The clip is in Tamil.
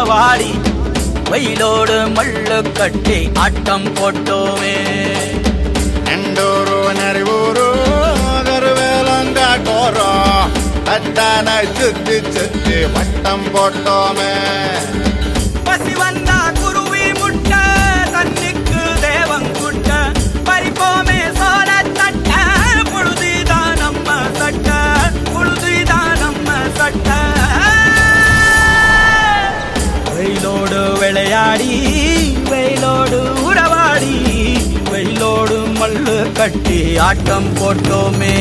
உறவாடி வெயிலோடு மல்லு கட்டி ஆட்டம் போட்டோமே. எண்டூரு நரிவூரு கருவேலங்காட்டோரோ தட்டான சுத்தி சுத்தி வட்டம் போட்டோமே. பசி வந்தா குருவி முட்ட தண்ணிக்கு தேவங்குட்ட பறிப்போமே சோழ தட்ட புழுதிதான் நம்ம சட்ட புழுதிதான் நம்ம சட்ட. வெயிலோடு விளையாடி வெயிலோடு உறவாடி வெயிலோடு மல்லு கட்டி ஆட்டம் போட்டோமே.